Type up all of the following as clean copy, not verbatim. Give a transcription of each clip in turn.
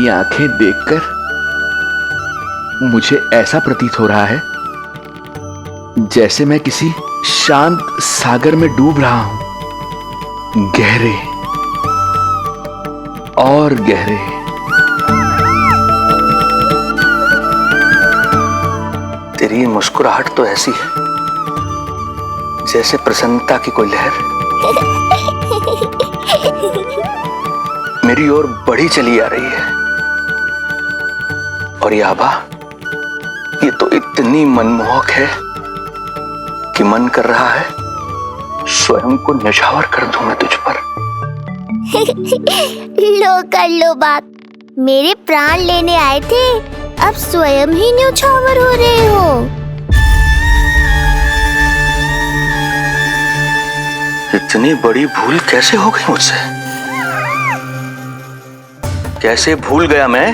तेरी आंखें देखकर मुझे ऐसा प्रतीत हो रहा है जैसे मैं किसी शांत सागर में डूब रहा हूं, गहरे और गहरे। तेरी मुस्कुराहट तो ऐसी है जैसे प्रसन्नता की कोई लहर मेरी ओर बढ़ी चली आ रही है। और ये आभा, ये तो इतनी मनमोहक है कि मन कर रहा है स्वयं को न्यौछावर कर दूं मैं तुझ पर। लो कर लो बात, मेरे प्राण लेने आए थे, अब स्वयं ही न्यौछावर हो रहे हो। इतनी बड़ी भूल कैसे हो गई मुझसे? कैसे भूल गया मैं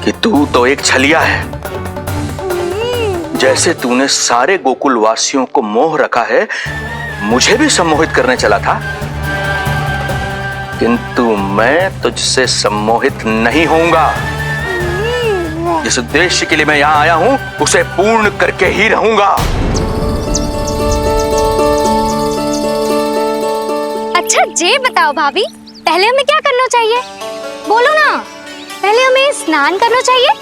कि तू तो एक छलिया है। जैसे तूने सारे गोकुल वासियों को मोह रखा है, मुझे भी सम्मोहित करने चला था, किंतु मैं तुझसे सम्मोहित नहीं होऊंगा। जिस उद्देश्य के लिए मैं यहां आया हूं उसे पूर्ण करके ही रहूंगा। अच्छा ये बताओ भाभी, पहले हमें क्या करना चाहिए? बोलो ना, पहले हमें स्नान करना चाहिए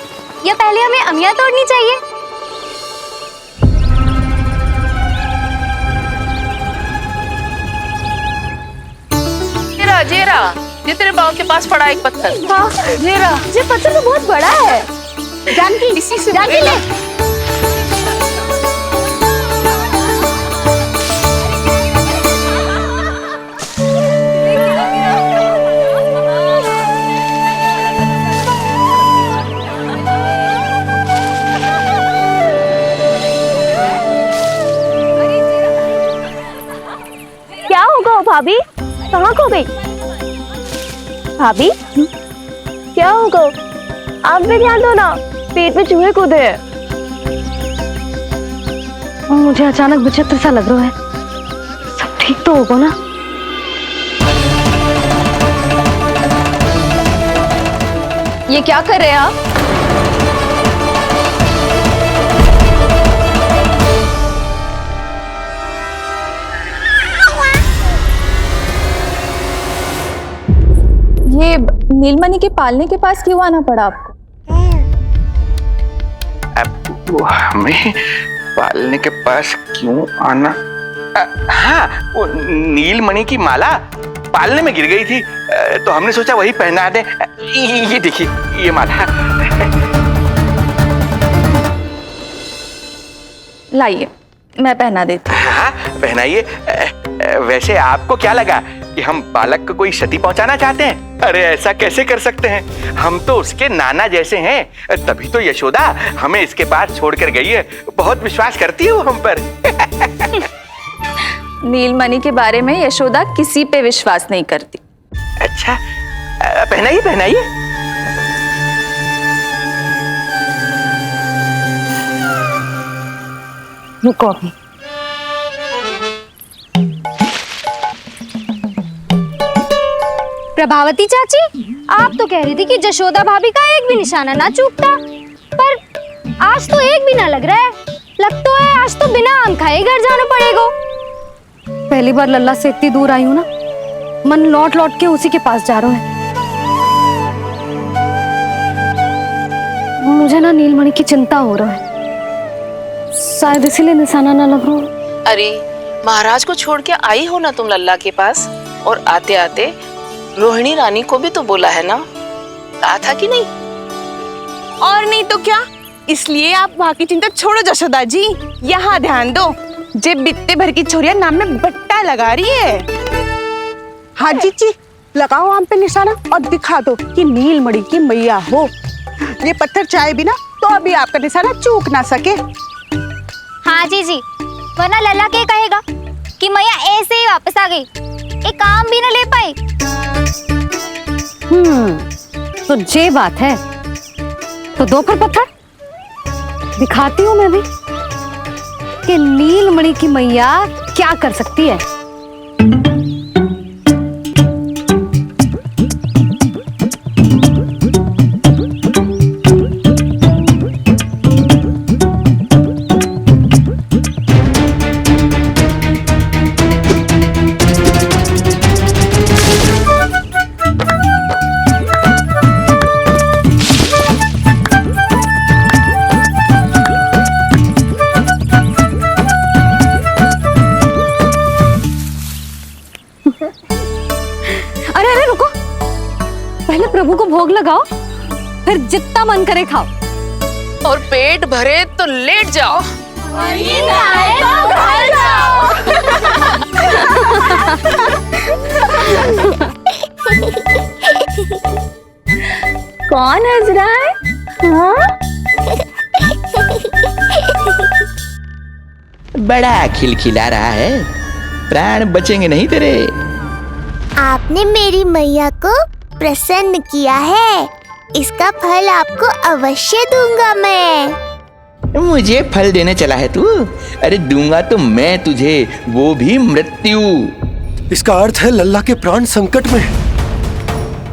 या पहले हमें अमिया तोड़नी चाहिए? जेरा, ये तेरे पाँव के पास पड़ा एक पत्थर। हाँ, ये पत्थर तो बहुत बड़ा है। जानकी, इसी से जानकी ले। क्या होगा भाभी? कहाँ खो गई भाभी? क्या होगा? आप भी ध्यान दो ना, पेट में चूहे कूदे हैं। मुझे अचानक विचित्र सा लग रहा है। सब ठीक तो होगा ना? ये क्या कर रहे हैं आप? ये नीलमणि के पालने के पास क्यों आना पड़ा आपको? अब हमें पालने के पास क्यों आना? हाँ, वो नीलमणि की माला पालने में गिर गई थी, तो हमने सोचा वही पहना दे। ये देखिए, ये माला। लाइए, मैं पहना देती हूँ। हाँ, पहनाइए। वैसे आपको क्या लगा कि हम बालक को कोई क्षति पहुंचाना चाहते हैं? अरे ऐसा कैसे कर सकते हैं? हम तो उसके नाना जैसे हैं, तभी तो यशोदा हमें इसके पास छोड़कर गई है। बहुत विश्वास करती है वो हम पर। नीलमणि के बारे में यशोदा किसी पे विश्वास नहीं करती। अच्छा, पहनाइए पहनाइए। रुको अभी। प्रभावती चाची, आप तो कह रही थी कि जशोदा भाभी का एक भी निशाना ना चूकता, पर आज तो एक भी ना लग रहा है। लगता है आज तो बिना आम खाए घर जाना पड़ेगा। पहली बार लल्ला से इतनी दूर आई हूँ ना, मन लौट लौट के उसी के पास जा रहा है। मुझे ना नीलमणि की चिंता हो रहा है, शायद इसीलिए निशाना ना लग रहा। अरे महाराज को छोड़ के आई हो ना तुम लल्ला के पास, और आते आते रोहिणी रानी को भी तो बोला है ना, कहा था कि नहीं? और नहीं तो क्या, इसलिए आप वहाँ की चिंता छोड़ो जशोदा जी, यहाँ ध्यान दो। जे बित्ते भर की छोरिया नाम में बट्टा लगा रही है। हाँ जी, लगाओ आम पे निशाना और दिखा दो कि नीलमणि की मैया हो। ये पत्थर चाहे भी ना तो अभी आपका निशाना चूक ना सके। हाँ जी, वरना लल्ला क्या कहेगा कि मैया ऐसे ही वापस आ गई, एक काम भी ना ले पाई। तो ये बात है, तो दो फिर पत्थर दिखाती हूँ मैं भी कि नीलमणि की मैया क्या कर सकती है। भोग लगाओ, फिर जितना मन करे खाओ। और पेट भरे तो लेट जाओ। कौन हंस रहा है? हाँ? बड़ा खिलखिला रहा है, प्राण बचेंगे नहीं तेरे। आपने मेरी मैया को प्रसन्न किया है, इसका फल आपको अवश्य दूंगा मैं। मुझे फल देने चला है तू? अरे दूंगा तो मैं तुझे, वो भी मृत्यु। इसका अर्थ है लल्ला के प्राण संकट में है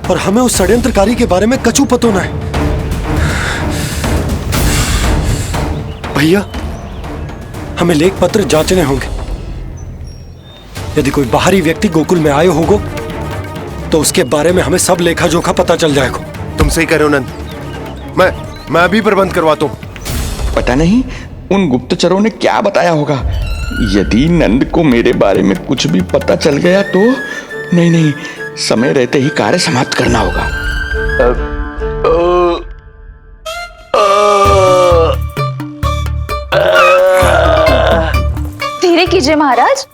और हमें उस षड्यंत्रकारी के बारे में कचू पतोना है। भैया, हमें लेख पत्र जांचने होंगे। यदि कोई बाहरी व्यक्ति गोकुल में आए होगो तो उसके बारे में हमें सब लेखा जोखा पता चल जाएगा। तुम सही कह रहे हो नंद। मैं अभी प्रबंध करवाता हूँ। पता नहीं उन गुप्तचरों ने क्या बताया होगा। यदि नंद को मेरे बारे में कुछ भी पता चल गया तो नहीं, समय रहते ही कार्य समाप्त करना होगा। धीरे कीजिए महाराज,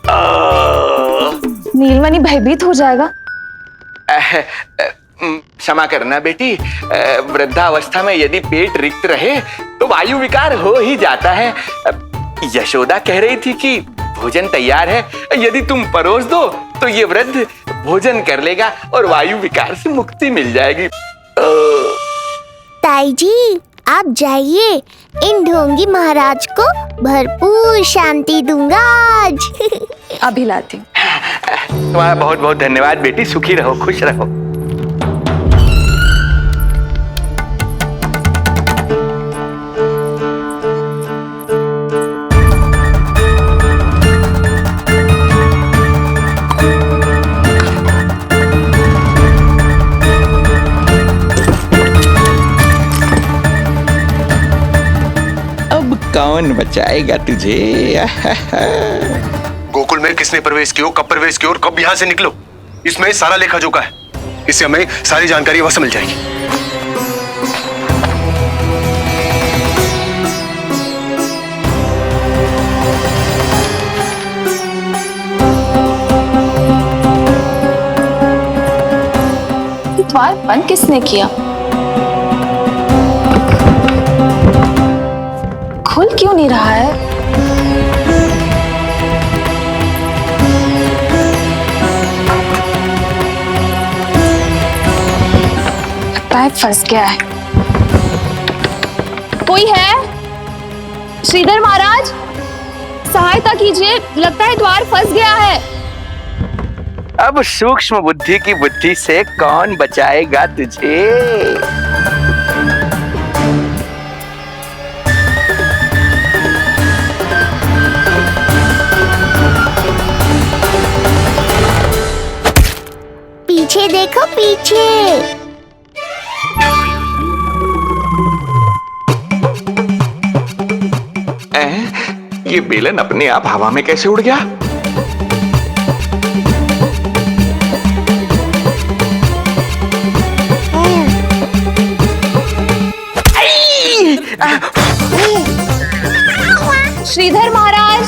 नीलमणि भयभीत हो जाएगा। क्षमा करना बेटी, वृद्धावस्था में यदि पेट रिक्त रहे तो वायु विकार हो ही जाता है। यशोदा कह रही थी कि भोजन तैयार है, यदि तुम परोस दो तो ये वृद्ध भोजन कर लेगा और वायु विकार से मुक्ति मिल जाएगी। ताई जी, आप जाइए, इन ढोंगी महाराज को भरपूर शांति दूंगा आज। अभी लाती हूँ। तुम्हारा बहुत बहुत धन्यवाद बेटी, सुखी रहो, खुश रहो। कौन बचाएगा तुझे? गोकुल में किसने प्रवेश किया, कब प्रवेश किया और कब यहाँ से निकलो, इसमें सारा लेखा जोखा है। इससे हमें सारी जानकारी वहां से मिल जाएगी। द्वार बंद किसने किया? खुल क्यों नहीं रहा है? लगता है फंस गया है। कोई है? श्रीधर महाराज, सहायता कीजिए, लगता है द्वार फंस गया है। अब सूक्ष्म बुद्धि की बुद्धि से कौन बचाएगा तुझे? पीछे देखो, पीछे। ये बेलन अपने आप हवा में कैसे उड़ गया? श्रीधर महाराज,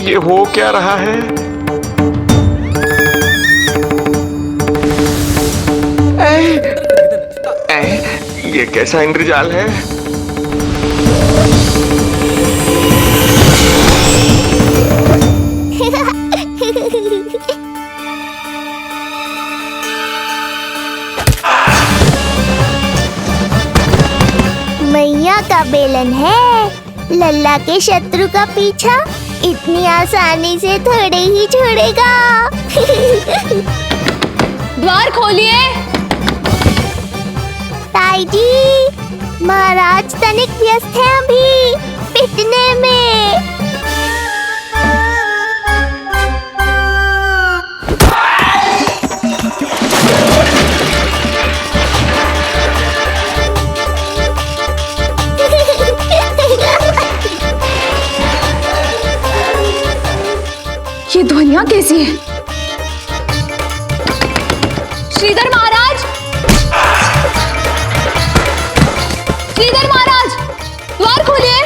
ये हो क्या रहा है? ये कैसा इंद्रजाल है? मैया का बेलन है, लल्ला के शत्रु का पीछा इतनी आसानी से थोड़े ही छोड़ेगा। द्वार खोलिए। ताई जी, महाराज तनिक व्यस्त हैं अभी पिटने में। यहाँ कैसी है? श्रीधर महाराज, श्रीधर महाराज, द्वार खोलिए।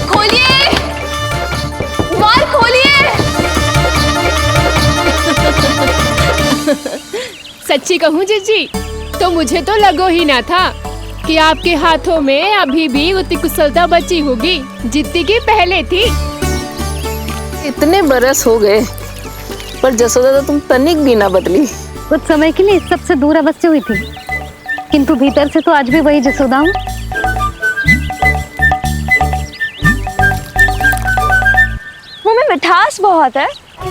खोलिए, द्वार खोलिए। सच्ची कहूँ जीजी, तो मुझे तो लगो ही ना था कि आपके हाथों में अभी भी उतनी कुशलता बची होगी जितनी की पहले थी। इतने बरस हो गए पर जसोदा तो तुम तनिक भी ना बदली। कुछ समय के लिए सबसे दूर अवश्य हुई थी, किंतु भीतर से तो आज भी वही जसोदा हूँ। मुंह में मिठास बहुत है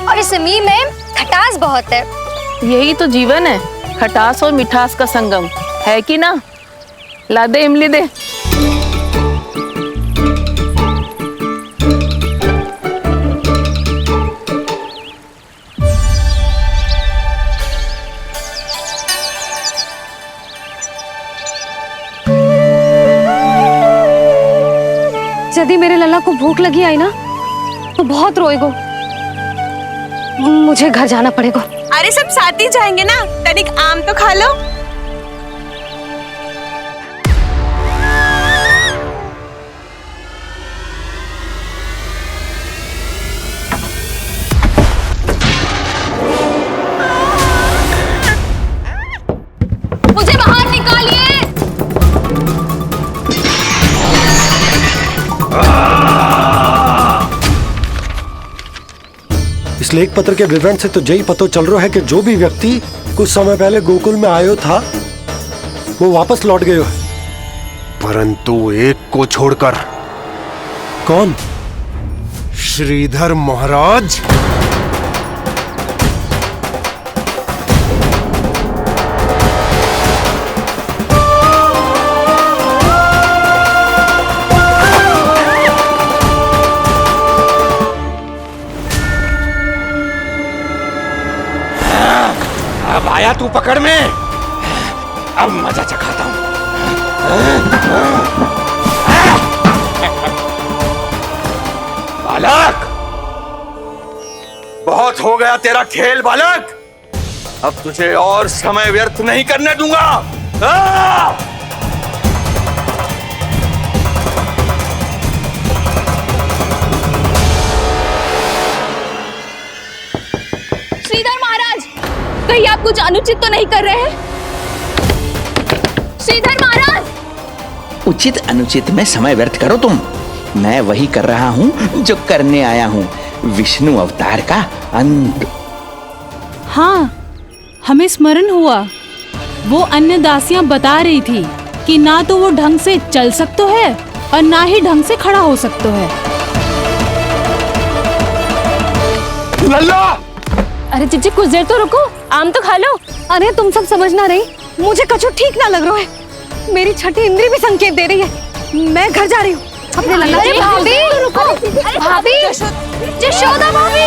और इस मी में खटास बहुत है। यही तो जीवन है, खटास और मिठास का संगम, है कि ना? ला दे इमली दे। यदि मेरे लल्ला को भूख लगी आई ना तो बहुत रोएगो। मुझे घर जाना पड़ेगा। अरे सब साथ ही जाएंगे ना, तनिक आम तो खा लो। मुझे बाहर निकालिए। इस लेख पत्र के विवरण से तो यही पता चल रहा है कि जो भी व्यक्ति कुछ समय पहले गोकुल में आयो था वो वापस लौट गयो है। परंतु एक को छोड़कर। कौन? श्रीधर महाराज। अब आया तू पकड़ में, अब मजा चखाता हूं। बालक, बहुत हो गया तेरा खेल बालक, अब तुझे और समय व्यर्थ नहीं करने दूंगा। श्रीधर महाराज, कहीं आप कुछ अनुचित तो नहीं कर रहे हैं? श्रीधर महाराज! उचित अनुचित में समय व्यर्थ करो तुम, मैं वही कर रहा हूँ जो करने आया हूँ, विष्णु अवतार का अंत। हाँ, हमें स्मरण हुआ, वो अन्य दासियां बता रही थी कि ना तो वो ढंग से चल सकते है और ना ही ढंग से खड़ा हो सकते है। लल्ला! अरे जीजी कुछ देर तो रुको, आम तो खा लो। अरे तुम सब समझना नहीं, मुझे कछु ठीक ना लग रहा है। मेरी छठी इंद्री भी संकेत दे रही है। मैं घर जा रही हूँ अपने लल्ला। अरे भाभी रुको, भाभी, जशोदा भाभी।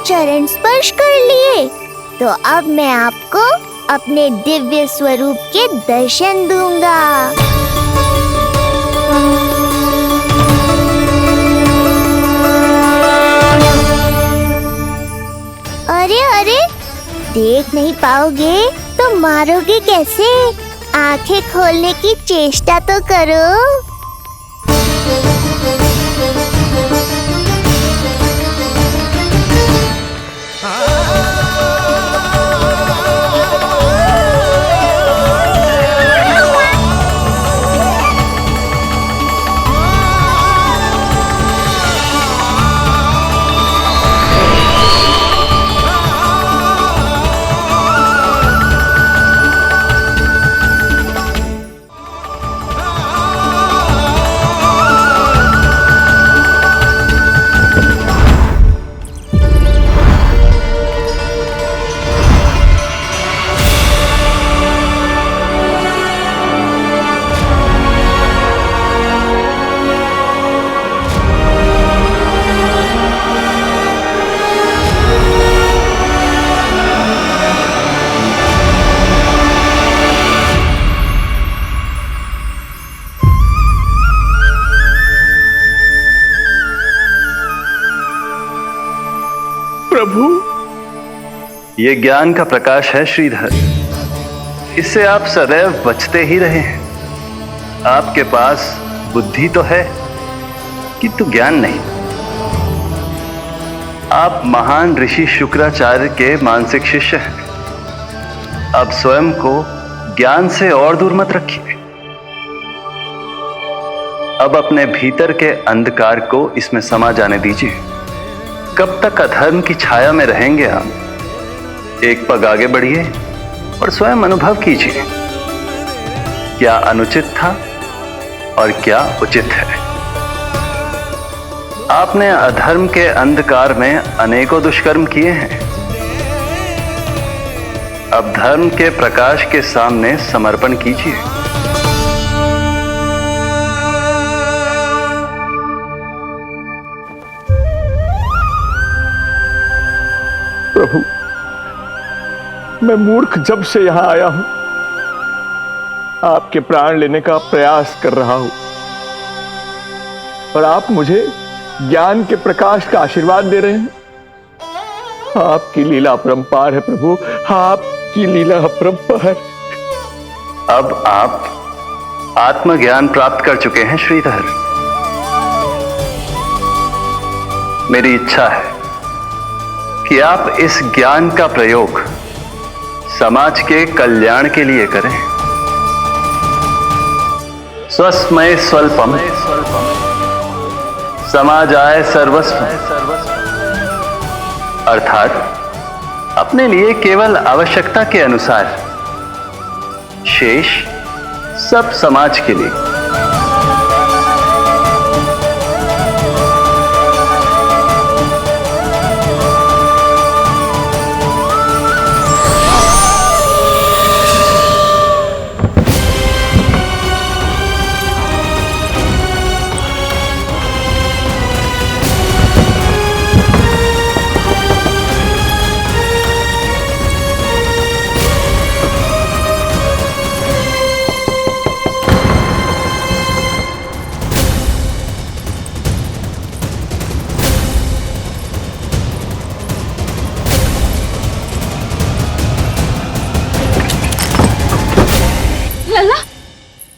चरण स्पर्श कर लिए तो अब मैं आपको अपने दिव्य स्वरूप के दर्शन दूंगा। अरे अरे, देख नहीं पाओगे तो मारोगे कैसे? आंखें खोलने की चेष्टा तो करो। प्रभु, ये ज्ञान का प्रकाश है श्रीधर। इससे आप सदैव बचते ही रहे हैं। आपके पास बुद्धि तो है किंतु ज्ञान नहीं। आप महान ऋषि शुक्राचार्य के मानसिक शिष्य हैं। अब स्वयं को ज्ञान से और दूर मत रखिए। अब अपने भीतर के अंधकार को इसमें समा जाने दीजिए। कब तक अधर्म की छाया में रहेंगे आप? एक पग आगे बढ़िए और स्वयं अनुभव कीजिए क्या अनुचित था और क्या उचित है। आपने अधर्म के अंधकार में अनेकों दुष्कर्म किए हैं। अब धर्म के प्रकाश के सामने समर्पण कीजिए। प्रभु, मैं मूर्ख जब से यहां आया हूं, आपके प्राण लेने का प्रयास कर रहा हूं और आप मुझे ज्ञान के प्रकाश का आशीर्वाद दे रहे हैं। आपकी लीला अपरंपार है प्रभु, आपकी लीला अपरंपार। अब आप आत्मज्ञान प्राप्त कर चुके हैं श्रीधर। मेरी इच्छा है कि आप इस ज्ञान का प्रयोग समाज के कल्याण के लिए करें। स्वस्मय स्वल्पम समाजाय सर्वस्व, अर्थात अपने लिए केवल आवश्यकता के अनुसार, शेष सब समाज के लिए।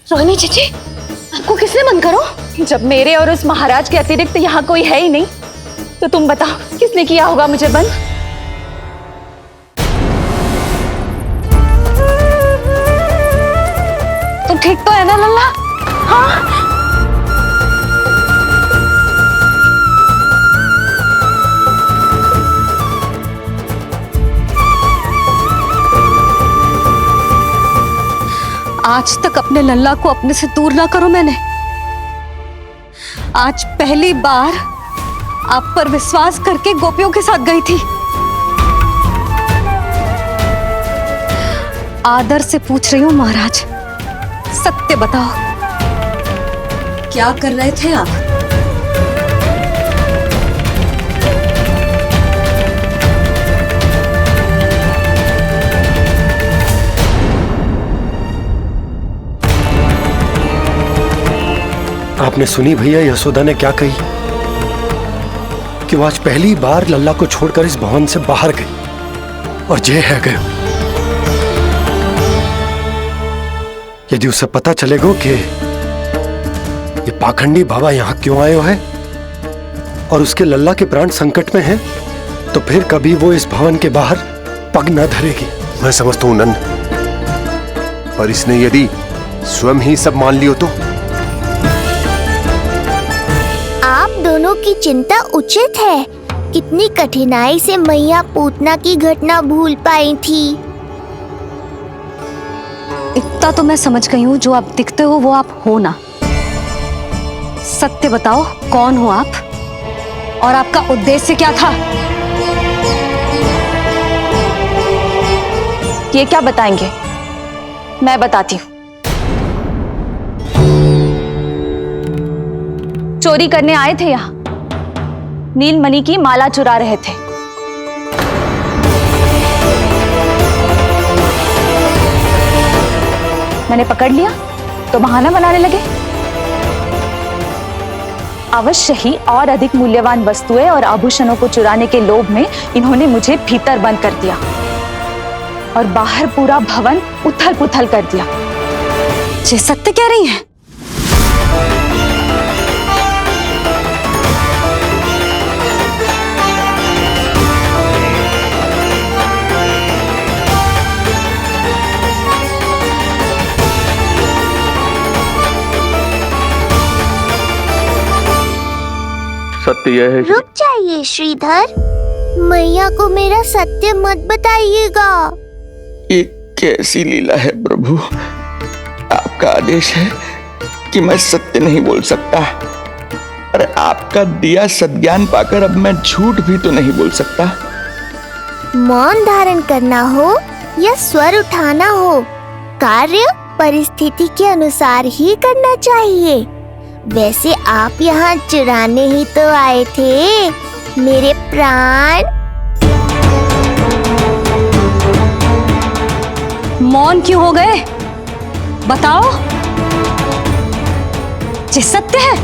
रोहिणी चीची, आपको किसने बंद करो? जब मेरे और उस महाराज के अतिरिक्त यहाँ कोई है ही नहीं, तो तुम बताओ किसने किया होगा मुझे बंद? तुम ठीक तो है ना लल्ला? हाँ? आज तक अपने लल्ला को अपने से दूर ना करो मैंने। आज पहली बार आप पर विश्वास करके गोपियों के साथ गई थी। आदर से पूछ रही हूं महाराज, सत्य बताओ, क्या कर रहे थे आप? आपने सुनी भैया यशोदा ने क्या कही कि वो आज पहली बार लल्ला को छोड़कर इस भवन से बाहर गई और जय है गए। यदि उसे पता चलेगा कि ये पाखंडी बाबा यहाँ क्यों आयो है और उसके लल्ला के प्राण संकट में हैं, तो फिर कभी वो इस भवन के बाहर पग न धरेगी। मैं समझता हूं नंद, पर इसने यदि स्वयं ही सब मान लियो तो? आप दोनों की चिंता उचित है। कितनी कठिनाई से मैया पूतना की घटना भूल पाई थी। इतना तो मैं समझ गई हूँ, जो आप दिखते हो वो आप हो ना। सत्य बताओ, कौन हो आप और आपका उद्देश्य क्या था? ये क्या बताएंगे, मैं बताती हूँ। चोरी करने आए थे यहाँ, नीलमणि की माला चुरा रहे थे। मैंने पकड़ लिया तो बहाना बनाने लगे। अवश्य ही और अधिक मूल्यवान वस्तुएं और आभूषणों को चुराने के लोभ में इन्होंने मुझे भीतर बंद कर दिया और बाहर पूरा भवन उथल पुथल कर दिया। ये सत्य कह रही हैं? सत्य यह है। रुक जाइए श्रीधर, मैया को मेरा सत्य मत बताइएगा। ये कैसी लीला है प्रभु? आपका आदेश है कि मैं सत्य नहीं बोल सकता, पर आपका दिया सद्ज्ञान पाकर अब मैं झूठ भी तो नहीं बोल सकता। मौन धारण करना हो या स्वर उठाना हो, कार्य परिस्थिति के अनुसार ही करना चाहिए। वैसे आप यहाँ चुराने ही तो आए थे मेरे प्राण। मौन क्यों हो गए? बताओ, ये सत्य है?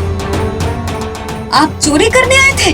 आप चोरी करने आए थे?